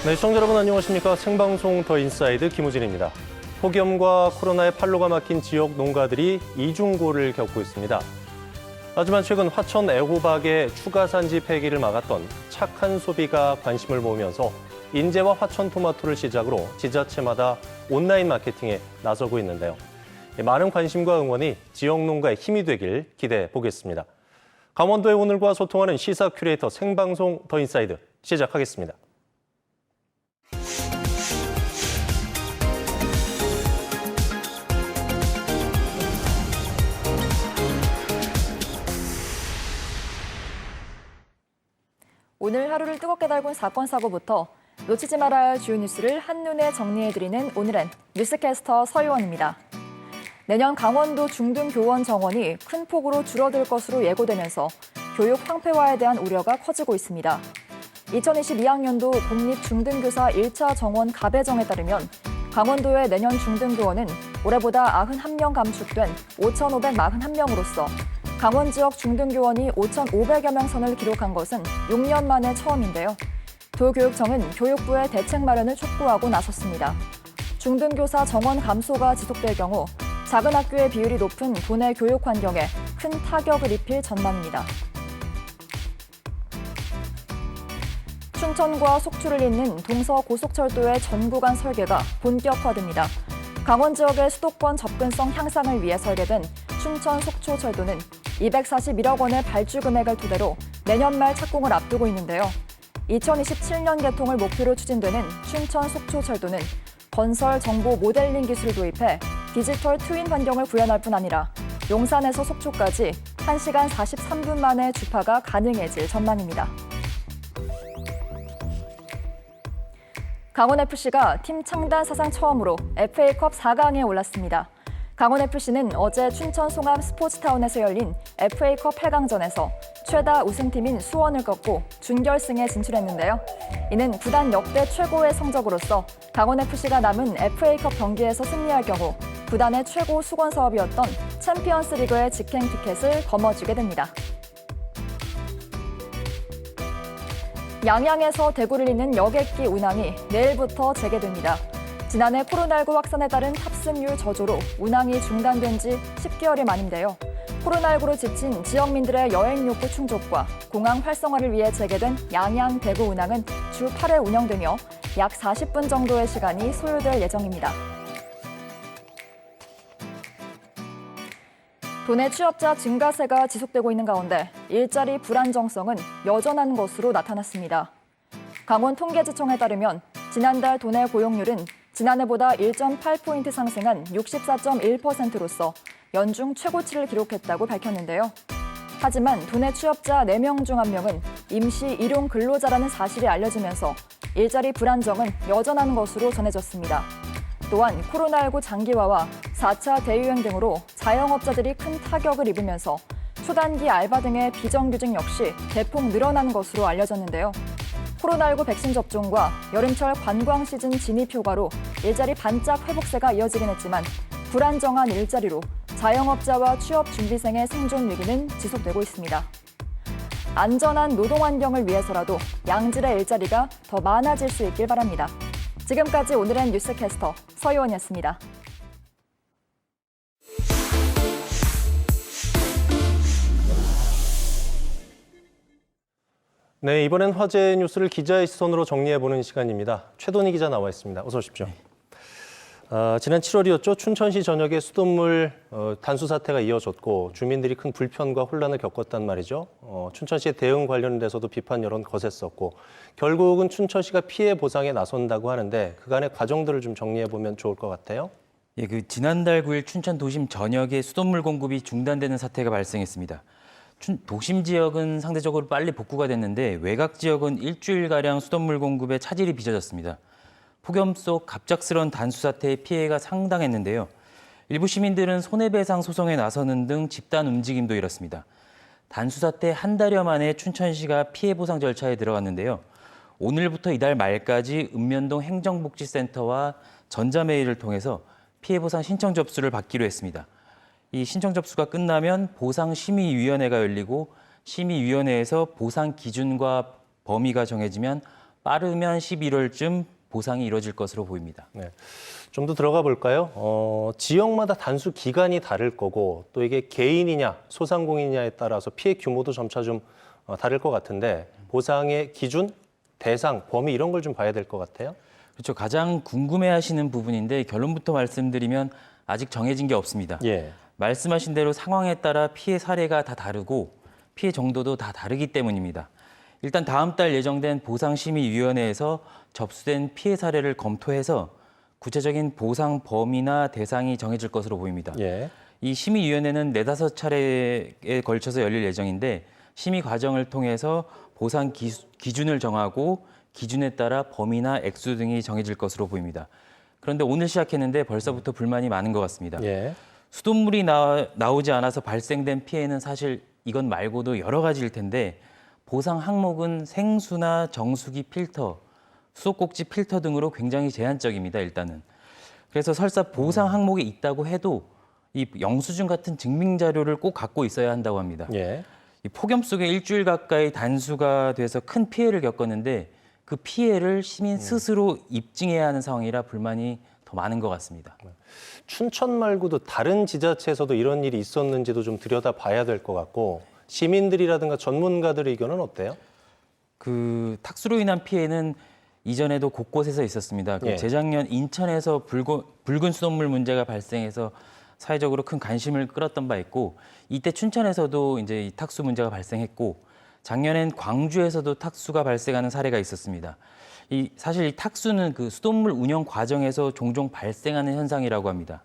네, 시청자 여러분 안녕하십니까. 생방송 더 인사이드 김우진입니다. 폭염과 코로나의 팔로가 막힌 지역 농가들이 이중고를 겪고 있습니다. 하지만 최근 화천 애호박의 추가 산지 폐기를 막았던 착한 소비가 관심을 모으면서 인제와 화천 토마토를 시작으로 지자체마다 온라인 마케팅에 나서고 있는데요. 많은 관심과 응원이 지역 농가의 힘이 되길 기대해 보겠습니다. 강원도의 오늘과 소통하는 시사 큐레이터 생방송 더 인사이드 시작하겠습니다. 오늘 하루를 뜨겁게 달군 사건, 사고부터 놓치지 말아야 할 주요 뉴스를 한눈에 정리해드리는 오늘은 뉴스캐스터 서유원입니다. 내년 강원도 중등교원 정원이 큰 폭으로 줄어들 것으로 예고되면서 교육 황폐화에 대한 우려가 커지고 있습니다. 2022학년도 공립중등교사 1차 정원 가배정에 따르면 강원도의 내년 중등교원은 올해보다 91명 감축된 5,541명으로서 강원 지역 중등교원이 5,500여 명 선을 기록한 것은 6년 만에 처음인데요. 도교육청은 교육부의 대책 마련을 촉구하고 나섰습니다. 중등교사 정원 감소가 지속될 경우 작은 학교의 비율이 높은 도내 교육 환경에 큰 타격을 입힐 전망입니다. 춘천과 속초를 잇는 동서고속철도의 전 구간 설계가 본격화됩니다. 강원 지역의 수도권 접근성 향상을 위해 설계된 춘천 속초철도는 241억 원의 발주 금액을 토대로 내년 말 착공을 앞두고 있는데요. 2027년 개통을 목표로 추진되는 춘천 속초철도는 건설 정보 모델링 기술을 도입해 디지털 트윈 환경을 구현할 뿐 아니라 용산에서 속초까지 1시간 43분 만에 주파가 가능해질 전망입니다. 강원FC가 팀 창단 사상 처음으로 FA컵 4강에 올랐습니다. 강원FC는 어제 춘천 송암 스포츠타운에서 열린 FA컵 8강전에서 최다 우승팀인 수원을 꺾고 준결승에 진출했는데요. 이는 구단 역대 최고의 성적으로서 강원FC가 남은 FA컵 경기에서 승리할 경우 구단의 최고 수건 사업이었던 챔피언스 리그의 직행 티켓을 거머쥐게 됩니다. 양양에서 대구를 잇는 여객기 운항이 내일부터 재개됩니다. 지난해 코로나19 확산에 따른 탑승률 저조로 운항이 중단된 지 10개월이 만인데요. 코로나19로 지친 지역민들의 여행 욕구 충족과 공항 활성화를 위해 재개된 양양 대구 운항은 주 8회 운영되며 약 40분 정도의 시간이 소요될 예정입니다. 도내 취업자 증가세가 지속되고 있는 가운데 일자리 불안정성은 여전한 것으로 나타났습니다. 강원통계지청에 따르면 지난달 도내 고용률은 지난해보다 1.8포인트 상승한 64.1%로서 연중 최고치를 기록했다고 밝혔는데요. 하지만 도내 취업자 4명 중 1명은 임시 일용 근로자라는 사실이 알려지면서 일자리 불안정은 여전한 것으로 전해졌습니다. 또한 코로나19 장기화와 4차 대유행 등으로 자영업자들이 큰 타격을 입으면서 초단기 알바 등의 비정규직 역시 대폭 늘어난 것으로 알려졌는데요. 코로나19 백신 접종과 여름철 관광 시즌 진입 효과로 일자리 반짝 회복세가 이어지긴 했지만 불안정한 일자리로 자영업자와 취업 준비생의 생존 위기는 지속되고 있습니다. 안전한 노동 환경을 위해서라도 양질의 일자리가 더 많아질 수 있길 바랍니다. 지금까지 오늘의 뉴스캐스터 서유원이었습니다. 네, 이번엔 화제 뉴스를 기자의 시선으로 정리해보는 시간입니다. 최돈희 기자 나와 있습니다. 어서 오십시오. 지난 7월이었죠. 춘천시 전역에 수돗물 단수 사태가 이어졌고 주민들이 큰 불편과 혼란을 겪었단 말이죠. 춘천시의 대응 관련돼서도 비판 여론 거셌었고 결국은 춘천시가 피해 보상에 나선다고 하는데 그간의 과정들을 좀 정리해보면 좋을 것 같아요. 예, 지난달 9일 춘천 도심 전역에 수돗물 공급이 중단되는 사태가 발생했습니다. 도심 지역은 상대적으로 빨리 복구가 됐는데 외곽 지역은 일주일가량 수돗물 공급에 차질이 빚어졌습니다. 폭염 속 갑작스런 단수 사태의 피해가 상당했는데요. 일부 시민들은 손해배상 소송에 나서는 등 집단 움직임도 일었습니다. 단수 사태 한 달여 만에 춘천시가 피해 보상 절차에 들어갔는데요. 오늘부터 이달 말까지 읍면동 행정복지센터와 전자메일을 통해서 피해 보상 신청 접수를 받기로 했습니다. 이 신청 접수가 끝나면 보상심의위원회가 열리고 심의위원회에서 보상 기준과 범위가 정해지면 빠르면 11월쯤 보상이 이뤄질 것으로 보입니다. 네. 좀 더 들어가 볼까요? 지역마다 단수 기간이 다를 거고 또 이게 개인이냐 소상공인이냐에 따라서 피해 규모도 점차 좀 다를 것 같은데 보상의 기준, 대상, 범위 이런 걸 좀 봐야 될 것 같아요. 그렇죠. 가장 궁금해하시는 부분인데 결론부터 말씀드리면 아직 정해진 게 없습니다. 예. 말씀하신 대로 상황에 따라 피해 사례가 다 다르고 피해 정도도 다 다르기 때문입니다. 일단 다음 달 예정된 보상심의위원회에서 접수된 피해 사례를 검토해서 구체적인 보상 범위나 대상이 정해질 것으로 보입니다. 예. 이 심의위원회는 4-5차례에 걸쳐서 열릴 예정인데 심의 과정을 통해서 보상 기준을 정하고 기준에 따라 범위나 액수 등이 정해질 것으로 보입니다. 그런데 오늘 시작했는데 벌써부터 불만이 많은 것 같습니다. 예. 수돗물이 나오지 않아서 발생된 피해는 사실 이건 말고도 여러 가지일 텐데 보상 항목은 생수나 정수기 필터, 수도꼭지 필터 등으로 굉장히 제한적입니다. 일단은. 그래서 설사 보상 항목이 있다고 해도 이 영수증 같은 증명 자료를 꼭 갖고 있어야 한다고 합니다. 예. 이 폭염 속에 일주일 가까이 단수가 돼서 큰 피해를 겪었는데 그 피해를 시민 스스로 입증해야 하는 상황이라 불만이 더 많은 것 같습니다. 춘천 말고도 다른 지자체에서도 이런 일이 있었는지도 좀 들여다봐야 될 것 같고 시민들이라든가 전문가들의 의견은 어때요? 그 탁수로 인한 피해는 이전에도 곳곳에서 있었습니다. 예. 재작년 인천에서 붉은 수돗물 문제가 발생해서 사회적으로 큰 관심을 끌었던 바 있고 이때 춘천에서도 이제 이 탁수 문제가 발생했고 작년엔 광주에서도 탁수가 발생하는 사례가 있었습니다. 사실 이 탁수는 그 수돗물 운영 과정에서 종종 발생하는 현상이라고 합니다.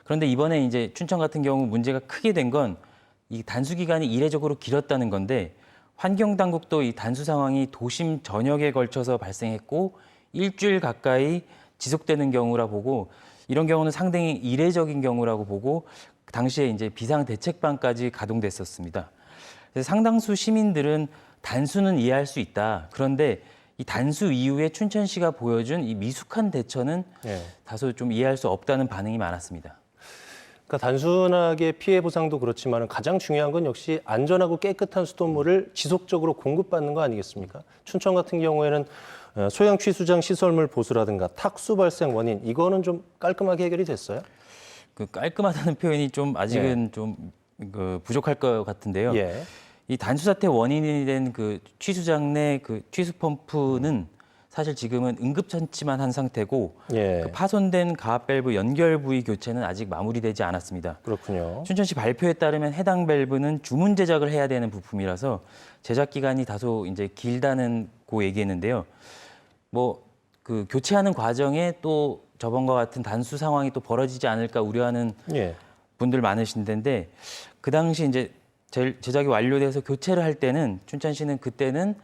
그런데 이번에 이제 춘천 같은 경우 문제가 크게 된 건 이 단수 기간이 이례적으로 길었다는 건데 환경당국도 이 단수 상황이 도심 전역에 걸쳐서 발생했고 일주일 가까이 지속되는 경우라 보고 이런 경우는 상당히 이례적인 경우라고 보고 당시에 이제 비상대책반까지 가동됐었습니다. 그래서 상당수 시민들은 단수는 이해할 수 있다. 그런데 이 단수 이후에 춘천시가 보여준 이 미숙한 대처는 예. 다소 좀 이해할 수 없다는 반응이 많았습니다. 그러니까 단순하게 피해 보상도 그렇지만 가장 중요한 건 역시 안전하고 깨끗한 수돗물을 지속적으로 공급받는 거 아니겠습니까? 춘천 같은 경우에는 소형 취수장 시설물 보수라든가 탁수 발생 원인 이거는 좀 깔끔하게 해결이 됐어요? 그 깔끔하다는 표현이 좀 아직은 좀 부족할 것 같은데요. 예. 이 단수 사태 원인이 된 그 취수장 내 그 취수 펌프는 사실 지금은 응급처치만 한 상태고 예. 그 파손된 가압 밸브 연결 부위 교체는 아직 마무리되지 않았습니다. 그렇군요. 춘천시 발표에 따르면 해당 밸브는 주문 제작을 해야 되는 부품이라서 제작 기간이 다소 이제 길다는 고 얘기했는데요. 뭐 그 교체하는 과정에 또 저번과 같은 단수 상황이 또 벌어지지 않을까 우려하는 예. 분들 많으신 텐데 그 당시 이제 제작이 완료돼서 교체를 할 때는 춘천시는 그때는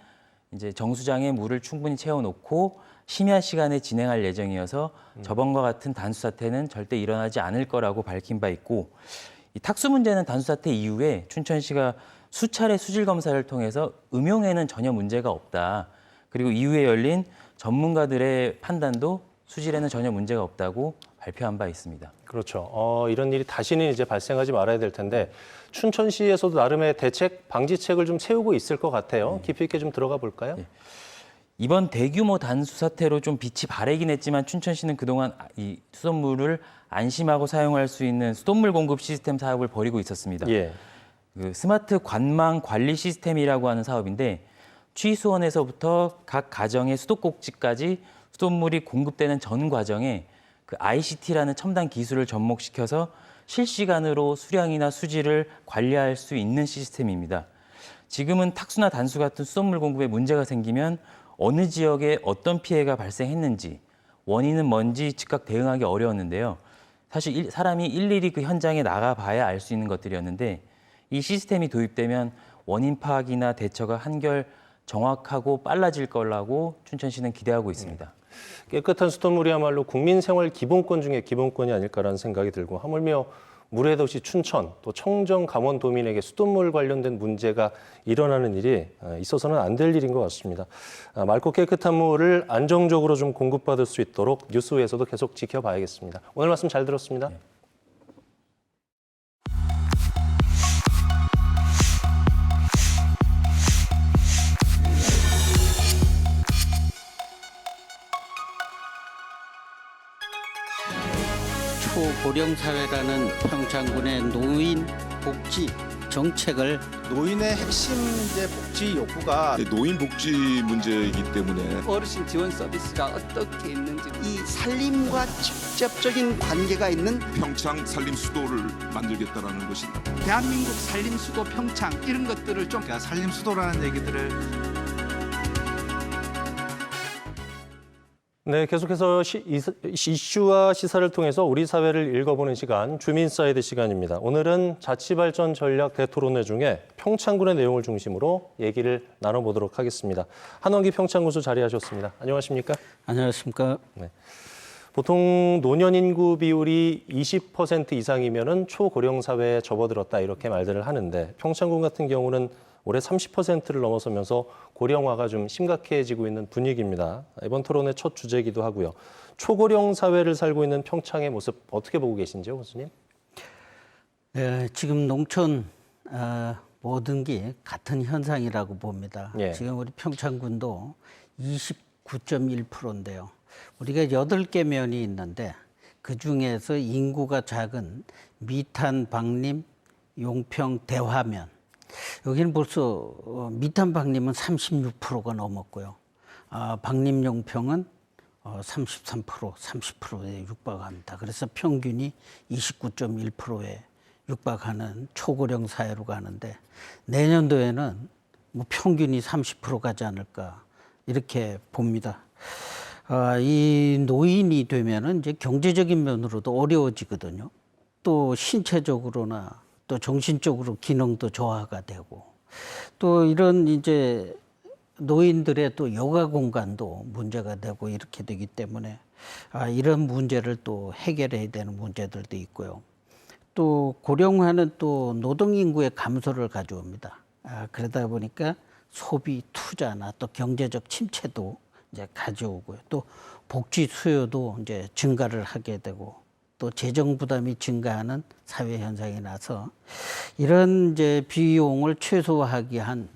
이제 정수장에 물을 충분히 채워놓고 심야 시간에 진행할 예정이어서 저번과 같은 단수 사태는 절대 일어나지 않을 거라고 밝힌 바 있고 이 탁수 문제는 단수 사태 이후에 춘천시가 수차례 수질 검사를 통해서 음용에는 전혀 문제가 없다. 그리고 이후에 열린 전문가들의 판단도 수질에는 전혀 문제가 없다고 발표한 바 있습니다. 그렇죠. 이런 일이 다시는 이제 발생하지 말아야 될 텐데 춘천시에서도 나름의 대책, 방지책을 좀 세우고 있을 것 같아요. 깊이 있게 좀 들어가 볼까요? 이번 대규모 단수 사태로 좀 빛이 바래긴 했지만 춘천시는 그동안 이 수돗물을 안심하고 사용할 수 있는 수돗물 공급 시스템 사업을 벌이고 있었습니다. 예. 그 스마트 관망 관리 시스템이라고 하는 사업인데 취수원에서부터 각 가정의 수도꼭지까지 수돗물이 공급되는 전 과정에 그 ICT라는 첨단 기술을 접목시켜서 실시간으로 수량이나 수질을 관리할 수 있는 시스템입니다. 지금은 탁수나 단수 같은 수돗물 공급에 문제가 생기면 어느 지역에 어떤 피해가 발생했는지 원인은 뭔지 즉각 대응하기 어려웠는데요. 사실 사람이 일일이 그 현장에 나가봐야 알 수 있는 것들이었는데 이 시스템이 도입되면 원인 파악이나 대처가 한결 정확하고 빨라질 거라고 춘천시는 기대하고 있습니다. 깨끗한 수돗물이야말로 국민 생활 기본권 중에 기본권이 아닐까라는 생각이 들고 하물며 물의 도시 춘천 또 청정 강원도민에게 수돗물 관련된 문제가 일어나는 일이 있어서는 안 될 일인 것 같습니다. 맑고 깨끗한 물을 안정적으로 좀 공급받을 수 있도록 뉴스에서도 계속 지켜봐야겠습니다. 오늘 말씀 잘 들었습니다. 네. 초고령사회라는 평창군의 노인 복지 정책을 노인의 핵심 복지 욕구가 노인 복지 문제이기 때문에 어르신 지원 서비스가 어떻게 있는지 이 살림과 직접적인 관계가 있는 평창 살림 수도를 만들겠다라는 것입니다. 대한민국 살림 수도 평창 이런 것들을 좀 살림 수도라는 얘기들을 네, 계속해서 이슈와 시사를 통해서 우리 사회를 읽어보는 시간, 주민사이드 시간입니다. 오늘은 자치발전 전략 대토론회 중에 평창군의 내용을 중심으로 얘기를 나눠보도록 하겠습니다. 한원기 평창군수 자리하셨습니다. 안녕하십니까? 안녕하십니까? 네. 보통 노년 인구 비율이 20% 이상이면은 초고령 사회에 접어들었다 이렇게 말들을 하는데 평창군 같은 경우는 올해 30%를 넘어서면서 고령화가 좀 심각해지고 있는 분위기입니다. 이번 토론의 첫 주제이기도 하고요. 초고령 사회를 살고 있는 평창의 모습 어떻게 보고 계신지요, 교수님? 네, 지금 농촌 모든 게 같은 현상이라고 봅니다. 예. 지금 우리 평창군도 29.1%인데요. 우리가 8개 면이 있는데 그중에서 인구가 작은 미탄, 박림, 용평, 대화면. 여기는 벌써 미탄, 박림은 36%가 넘었고요. 박림, 용평은 33%, 30%에 육박합니다. 그래서 평균이 29.1%에 육박하는 초고령 사회로 가는데 내년도에는 뭐 평균이 30% 가지 않을까 이렇게 봅니다. 이 노인이 되면은 이제 경제적인 면으로도 어려워지거든요. 또 신체적으로나 또 정신적으로 기능도 저하가 되고 또 이런 이제 노인들의 또 여가 공간도 문제가 되고 이렇게 되기 때문에 이런 문제를 또 해결해야 되는 문제들도 있고요. 또 고령화는 또 노동 인구의 감소를 가져옵니다. 그러다 보니까 소비 투자나 또 경제적 침체도 이제 가져오고요. 또 복지 수요도 이제 증가를 하게 되고 또 재정 부담이 증가하는 사회 현상이 나서 이런 이제 비용을 최소화하기 위한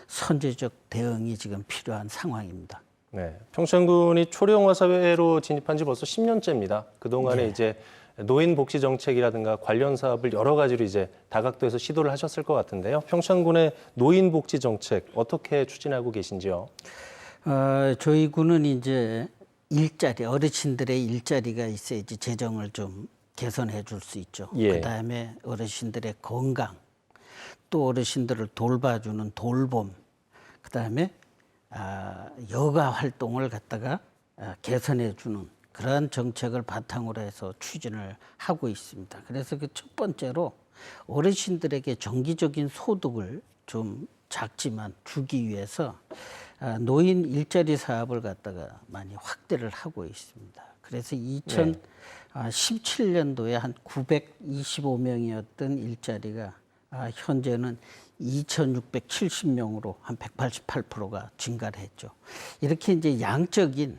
선제적 대응이 지금 필요한 상황입니다. 네, 평창군이 초령화 사회로 진입한 지 벌써 10년째입니다. 그동안에 이제 노인 복지 정책이라든가 관련 사업을 여러 가지로 이제 다각도에서 시도를 하셨을 것 같은데요. 평창군의 노인 복지 정책 어떻게 추진하고 계신지요? 저희 군은 이제 일자리, 어르신들의 일자리가 있어야지 재정을 좀 개선해 줄 수 있죠. 예. 그다음에 어르신들의 건강, 또 어르신들을 돌봐주는 돌봄, 그다음에 여가 활동을 갖다가 개선해 주는 그러한 정책을 바탕으로 해서 추진을 하고 있습니다. 그래서 그 첫 번째로 어르신들에게 정기적인 소득을 좀 작지만 주기 위해서 노인 일자리 사업을 갖다가 많이 확대를 하고 있습니다. 그래서 2017년도에 한 925명이었던 일자리가 현재는 2,670명으로 한 188%가 증가를 했죠. 이렇게 이제 양적인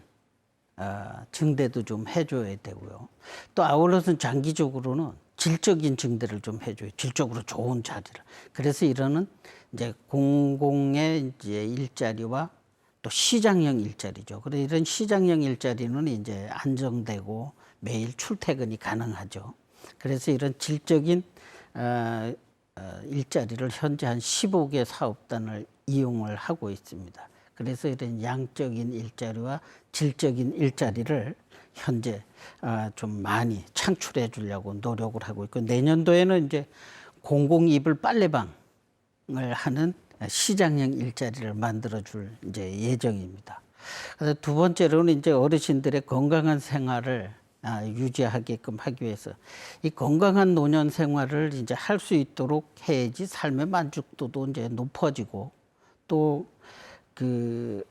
증대도 좀 해줘야 되고요. 또 아울러서 장기적으로는 질적인 증대를 좀 해줘요. 질적으로 좋은 자리를. 그래서 이러는 이제 공공의 이제 일자리와 또 시장형 일자리죠. 그래서 이런 시장형 일자리는 이제 안정되고 매일 출퇴근이 가능하죠. 그래서 이런 질적인 일자리를 현재 한 15개 사업단을 이용을 하고 있습니다. 그래서 이런 양적인 일자리와 질적인 일자리를 현재 좀 많이 창출해 주려고 노력을 하고 있고 내년도에는 이제 공공 이불 빨래방을 하는 시장형 일자리를 만들어 줄 이제 예정입니다. 그래서 두 번째로는 이제 어르신들의 건강한 생활을 유지하게끔 하기 위해서 이 건강한 노년 생활을 이제 할 수 있도록 해야지 삶의 만족도도 이제 높아지고 또 그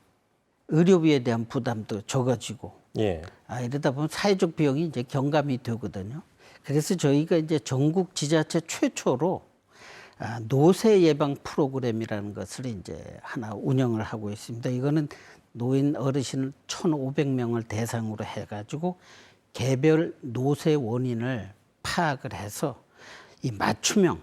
의료비에 대한 부담도 적어지고 예. 이러다 보면 사회적 비용이 이제 경감이 되거든요. 그래서 저희가 이제 전국 지자체 최초로 노세 예방 프로그램이라는 것을 이제 하나 운영을 하고 있습니다. 이거는 노인 어르신 1,500명을 대상으로 해가지고 개별 노세 원인을 파악을 해서 이 맞춤형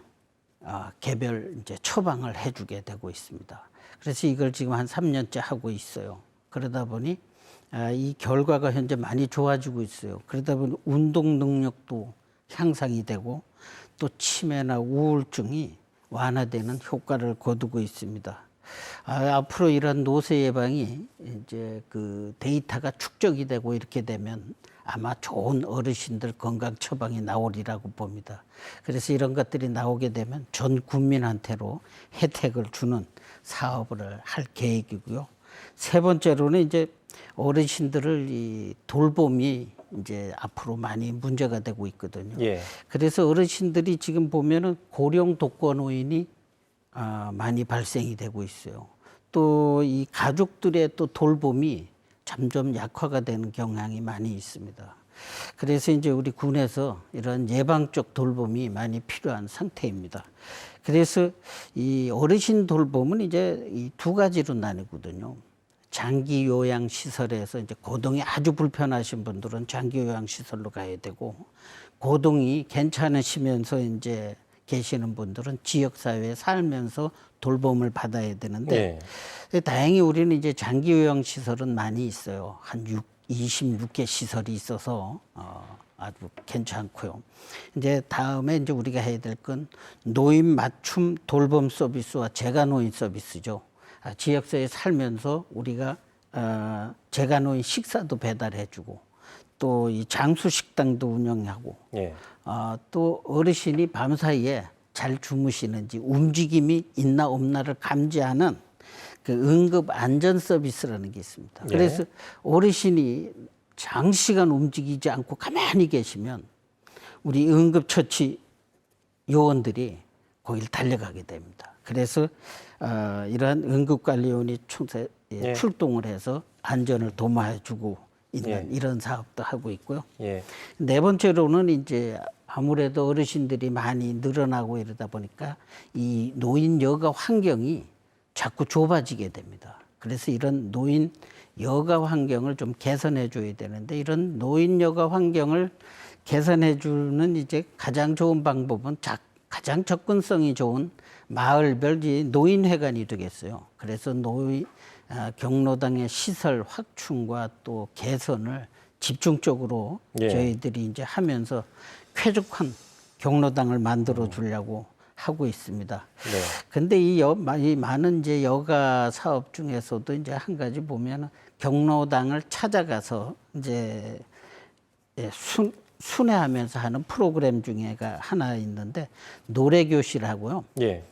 개별 이제 처방을 해주게 되고 있습니다. 그래서 이걸 지금 한 3년째 하고 있어요. 그러다 보니 이 결과가 현재 많이 좋아지고 있어요. 그러다 보니 운동 능력도 향상이 되고 또 치매나 우울증이 완화되는 효과를 거두고 있습니다. 앞으로 이런 노쇠 예방이 이제 그 데이터가 축적이 되고 이렇게 되면 아마 좋은 어르신들 건강 처방이 나오리라고 봅니다. 그래서 이런 것들이 나오게 되면 전 국민한테로 혜택을 주는 사업을 할 계획이고요. 세 번째로는 이제 어르신들을 이 돌봄이 이제 앞으로 많이 문제가 되고 있거든요. 예. 그래서 어르신들이 지금 보면은 고령 독거노인이 많이 발생이 되고 있어요. 또 이 가족들의 또 돌봄이 점점 약화가 되는 경향이 많이 있습니다. 그래서 이제 우리 군에서 이런 예방적 돌봄이 많이 필요한 상태입니다. 그래서 이 어르신 돌봄은 이제 이 두 가지로 나뉘거든요. 장기 요양 시설에서 이제 고동이 아주 불편하신 분들은 장기 요양 시설로 가야 되고, 고동이 괜찮으시면서 이제 계시는 분들은 지역 사회에 살면서 돌봄을 받아야 되는데, 다행히 우리는 이제 장기 요양 시설은 많이 있어요. 한 26개 시설이 있어서 아주 괜찮고요. 이제 다음에 이제 우리가 해야 될 건 노인 맞춤 돌봄 서비스와 재가노인 서비스죠. 지역사회에 살면서 우리가 재가노인 식사도 배달해주고 또 이 장수 식당도 운영하고 또 어르신이 밤사이에 잘 주무시는지 움직임이 있나 없나를 감지하는 그 응급 안전 서비스라는 게 있습니다. 그래서 어르신이 장시간 움직이지 않고 가만히 계시면 우리 응급처치 요원들이 거기를 달려가게 됩니다. 그래서 이러한 응급관리요원이 출동을 해서 안전을 도모해주고 있는 이런 사업도 하고 있고요. 네 번째로는 이제 아무래도 어르신들이 많이 늘어나고 이러다 보니까 이 노인 여가 환경이 자꾸 좁아지게 됩니다. 그래서 이런 노인 여가 환경을 좀 개선해 줘야 되는데, 이런 노인 여가 환경을 개선해 주는 이제 가장 좋은 방법은 가장 접근성이 좋은 마을별 노인회관이 되겠어요. 그래서 경로당의 시설 확충과 또 개선을 집중적으로 저희들이 이제 하면서 쾌적한 경로당을 만들어 주려고 하고 있습니다. 근데 이 많은 이제 여가 사업 중에서도 이제 한 가지 보면 경로당을 찾아가서 이제 순회하면서 하는 프로그램 중에가 하나 있는데 노래교실하고요.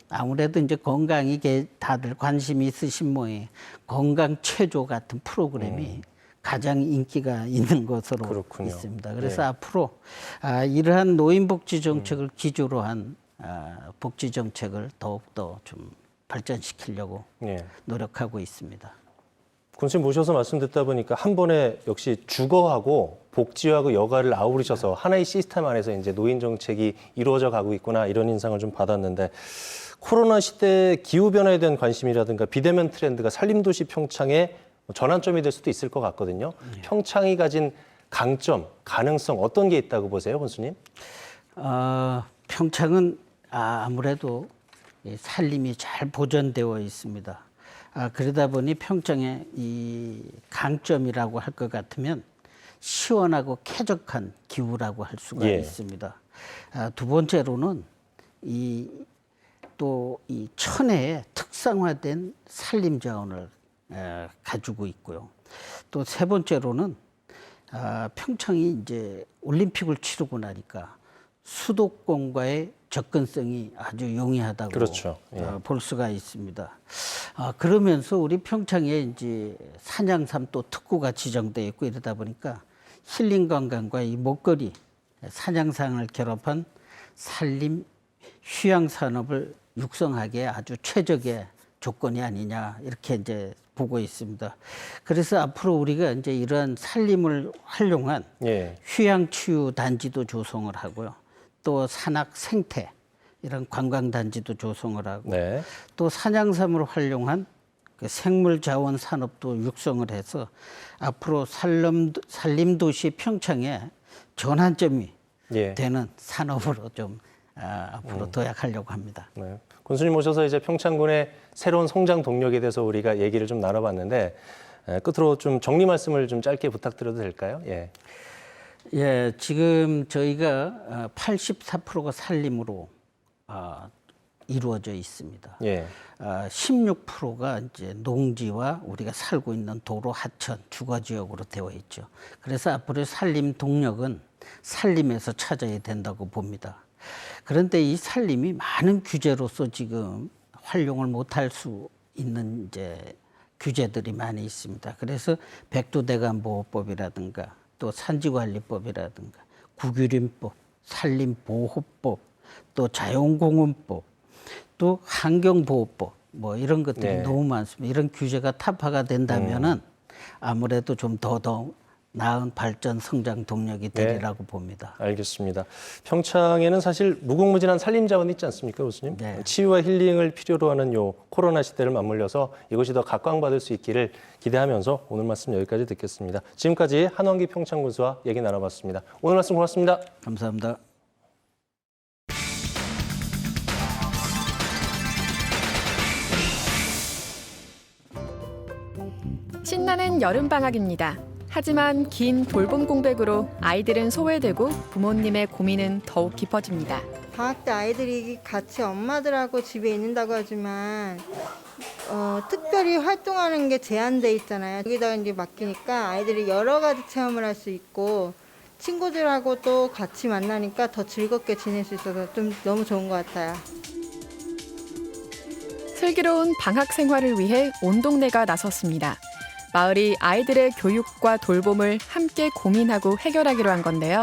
아무래도 이제 건강이 다들 관심이 있으신 모양이에요. 건강체조 같은 프로그램이 가장 인기가 있는 것으로 있습니다. 그래서 앞으로 이러한 노인복지 정책을 기조로 한 복지 정책을 더욱더 좀 발전시키려고 노력하고 있습니다. 군수님 모셔서 말씀 듣다 보니까 한 번에 역시 주거하고 복지하고 여가를 아우르셔서 하나의 시스템 안에서 이제 노인 정책이 이루어져 가고 있구나, 이런 인상을 좀 받았는데, 코로나 시대 기후 변화에 대한 관심이라든가 비대면 트렌드가 산림도시 평창의 전환점이 될 수도 있을 것 같거든요. 평창이 가진 강점, 가능성 어떤 게 있다고 보세요, 군수님? 평창은 아무래도 산림이 잘 보존되어 있습니다. 그러다 보니 평창의 이 강점이라고 할 것 같으면 시원하고 쾌적한 기후라고 할 수가 있습니다. 두 번째로는 또 이 천혜의 특성화된 산림 자원을 가지고 있고요. 또 세 번째로는 평창이 이제 올림픽을 치르고 나니까 수도권과의 접근성이 아주 용이하다고 볼 수가 있습니다. 그러면서 우리 평창에 이제 산양삼 또 특구가 지정되어 있고 이러다 보니까 힐링 관광과 이 먹거리, 산양상을 결합한 산림 휴양 산업을 육성하기에 아주 최적의 조건이 아니냐, 이렇게 이제 보고 있습니다. 그래서 앞으로 우리가 이제 이러한 산림을 활용한 휴양치유 단지도 조성을 하고요. 또 산악 생태 이런 관광단지도 조성을 하고 또 산양삼을 활용한 그 생물자원 산업도 육성을 해서 앞으로 산림도시 평창에 전환점이 되는 산업으로 좀 앞으로 도약하려고 합니다. 군수님 모셔서 이제 평창군의 새로운 성장 동력에 대해서 우리가 얘기를 좀 나눠봤는데, 끝으로 좀 정리 말씀을 좀 짧게 부탁드려도 될까요? 예, 지금 저희가 84%가 산림으로 이루어져 있습니다. 예. 16%가 이제 농지와 우리가 살고 있는 도로, 하천, 주거 지역으로 되어 있죠. 그래서 앞으로 산림 동력은 산림에서 찾아야 된다고 봅니다. 그런데 이 산림이 많은 규제로서 지금 활용을 못할 수 있는 이제 규제들이 많이 있습니다. 그래서 백두대간보호법이라든가 또 산지관리법이라든가 국유림법, 산림보호법, 또 자연공원법, 또 환경보호법 뭐 이런 것들이 네. 너무 많습니다. 이런 규제가 타파가 된다면은 아무래도 좀 더 나은 발전 성장 동력이 되리라고 봅니다. 알겠습니다. 평창에는 사실 무궁무진한 산림 자원이 있지 않습니까, 교수님? 네. 치유와 힐링을 필요로 하는 요 코로나 시대를 맞물려서 이것이 더 각광받을 수 있기를 기대하면서 오늘 말씀 여기까지 듣겠습니다. 지금까지 한원기 평창군수와 얘기 나눠봤습니다. 오늘 말씀 고맙습니다. 감사합니다. 신나는 여름방학입니다. 하지만 긴 돌봄 공백으로 아이들은 소외되고 부모님의 고민은 더욱 깊어집니다. 방학 때 아이들이 같이 엄마들하고 집에 있는다고 하지만 특별히 활동하는 게 제한돼 있잖아요. 여기다가 이제 맡기니까 아이들이 여러 가지 체험을 할 수 있고 친구들하고 또 같이 만나니까 더 즐겁게 지낼 수 있어서 좀 너무 좋은 것 같아요. 슬기로운 방학 생활을 위해 온 동네가 나섰습니다. 마을이 아이들의 교육과 돌봄을 함께 고민하고 해결하기로 한 건데요.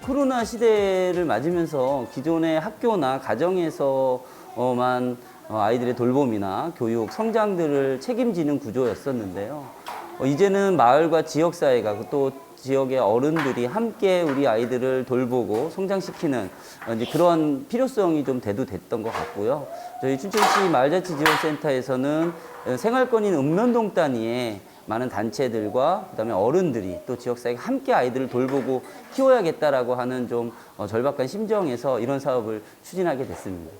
코로나 시대를 맞으면서 기존의 학교나 가정에서만 아이들의 돌봄이나 교육, 성장들을 책임지는 구조였었는데요. 이제는 마을과 지역사회가 또 지역의 어른들이 함께 우리 아이들을 돌보고 성장시키는 이제 그런 필요성이 좀 대두됐던 것 같고요. 저희 춘천시 마을자치지원센터에서는 생활권인 읍면동 단위에 많은 단체들과 그다음에 어른들이 또 지역사회가 함께 아이들을 돌보고 키워야겠다라고 하는 좀 절박한 심정에서 이런 사업을 추진하게 됐습니다.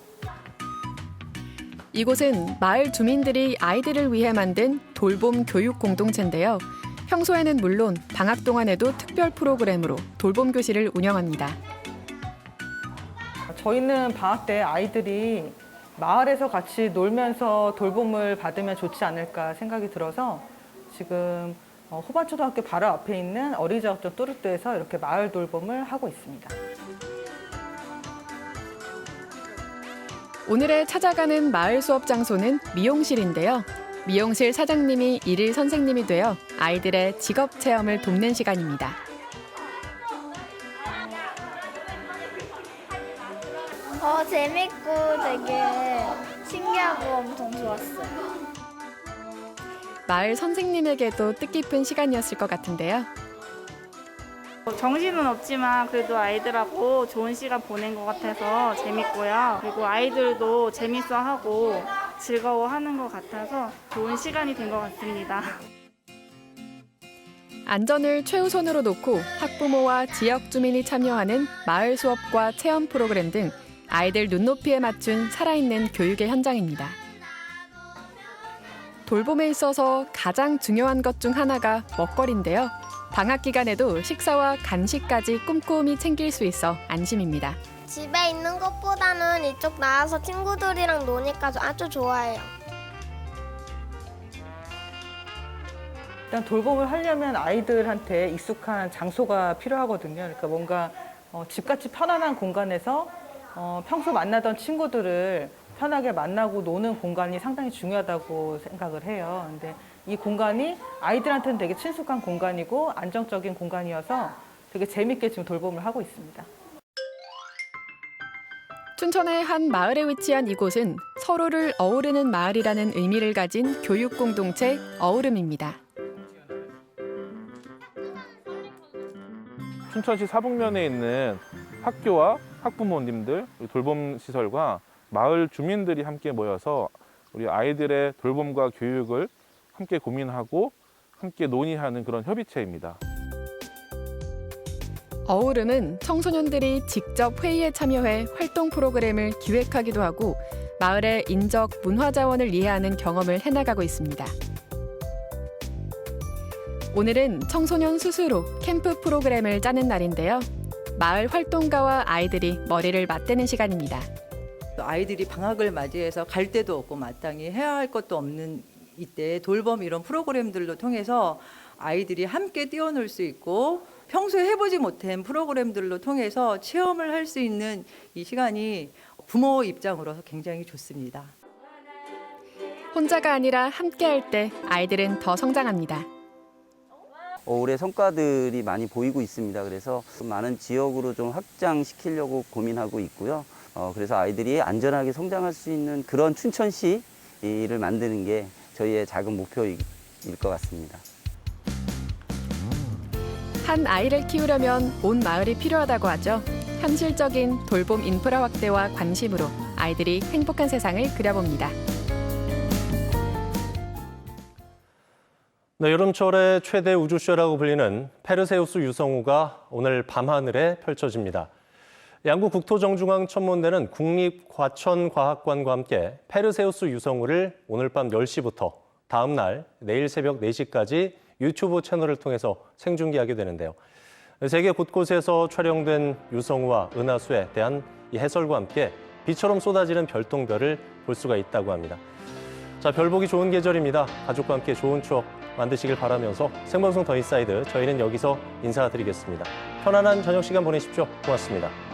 이곳은 마을 주민들이 아이들을 위해 만든 돌봄 교육 공동체인데요. 평소에는 물론 방학 동안에도 특별 프로그램으로 돌봄 교실을 운영합니다. 저희는 방학 때 아이들이 마을에서 같이 놀면서 돌봄을 받으면 좋지 않을까 생각이 들어서 지금 호반초등학교 바로 앞에 있는 어린이작업장 뚜르뚜에서 이렇게 마을 돌봄을 하고 있습니다. 오늘의 찾아가는 마을 수업 장소는 미용실인데요. 미용실 사장님이 일일 선생님이 되어 아이들의 직업 체험을 돕는 시간입니다. 재밌고 되게 신기하고 엄청 좋았어요. 마을 선생님에게도 뜻깊은 시간이었을 것 같은데요. 정신은 없지만 그래도 아이들하고 좋은 시간 보낸 것 같아서 재밌고요. 그리고 아이들도 재밌어하고 즐거워하는 것 같아서 좋은 시간이 된 것 같습니다. 안전을 최우선으로 놓고 학부모와 지역 주민이 참여하는 마을 수업과 체험 프로그램 등 아이들 눈높이에 맞춘 살아있는 교육의 현장입니다. 돌봄에 있어서 가장 중요한 것 중 하나가 먹거리인데요. 방학 기간에도 식사와 간식까지 꼼꼼히 챙길 수 있어 안심입니다. 집에 있는 것보다는 이쪽 나와서 친구들이랑 노니까 아주 좋아해요. 일단 돌봄을 하려면 아이들한테 익숙한 장소가 필요하거든요. 그러니까 뭔가 집같이 편안한 공간에서 평소 만나던 친구들을 편하게 만나고 노는 공간이 상당히 중요하다고 생각을 해요. 근데 이 공간이 아이들한테는 되게 친숙한 공간이고 안정적인 공간이어서 되게 재밌게 지금 돌봄을 하고 있습니다. 춘천의 한 마을에 위치한 이곳은 서로를 어우르는 마을이라는 의미를 가진 교육 공동체 어우름입니다. 춘천시 사북면에 있는 학교와 학부모님들, 돌봄 시설과 마을 주민들이 함께 모여서 우리 아이들의 돌봄과 교육을 함께 고민하고 함께 논의하는 그런 협의체입니다. 어우름은 청소년들이 직접 회의에 참여해 활동 프로그램을 기획하기도 하고 마을의 인적 문화 자원을 이해하는 경험을 해나가고 있습니다. 오늘은 청소년 스스로 캠프 프로그램을 짜는 날인데요. 마을 활동가와 아이들이 머리를 맞대는 시간입니다. 아이들이 방학을 맞이해서 갈 데도 없고 마땅히 해야 할 것도 없는 이때 돌봄 이런 프로그램들로 통해서 아이들이 함께 뛰어놀 수 있고 평소에 해보지 못한 프로그램들로 통해서 체험을 할 수 있는 이 시간이 부모 입장으로서 굉장히 좋습니다. 혼자가 아니라 함께 할 때 아이들은 더 성장합니다. 올해 성과들이 많이 보이고 있습니다. 그래서 많은 지역으로 좀 확장시키려고 고민하고 있고요. 그래서 아이들이 안전하게 성장할 수 있는 그런 춘천시를 만드는 게 저희의 작은 목표일 것 같습니다. 한 아이를 키우려면 온 마을이 필요하다고 하죠. 현실적인 돌봄 인프라 확대와 관심으로 아이들이 행복한 세상을 그려봅니다. 네, 여름철의 최대 우주쇼라고 불리는 페르세우스 유성우가 오늘 밤하늘에 펼쳐집니다. 양구 국토정중앙천문대는 국립과천과학관과 함께 페르세우스 유성우를 오늘 밤 10시부터 다음 날 내일 새벽 4시까지 유튜브 채널을 통해서 생중계하게 되는데요. 세계 곳곳에서 촬영된 유성우와 은하수에 대한 이 해설과 함께 비처럼 쏟아지는 별똥별을 볼 수가 있다고 합니다. 자, 별 보기 좋은 계절입니다. 가족과 함께 좋은 추억 만드시길 바라면서 생방송 더 인사이드 저희는 여기서 인사드리겠습니다. 편안한 저녁 시간 보내십시오. 고맙습니다.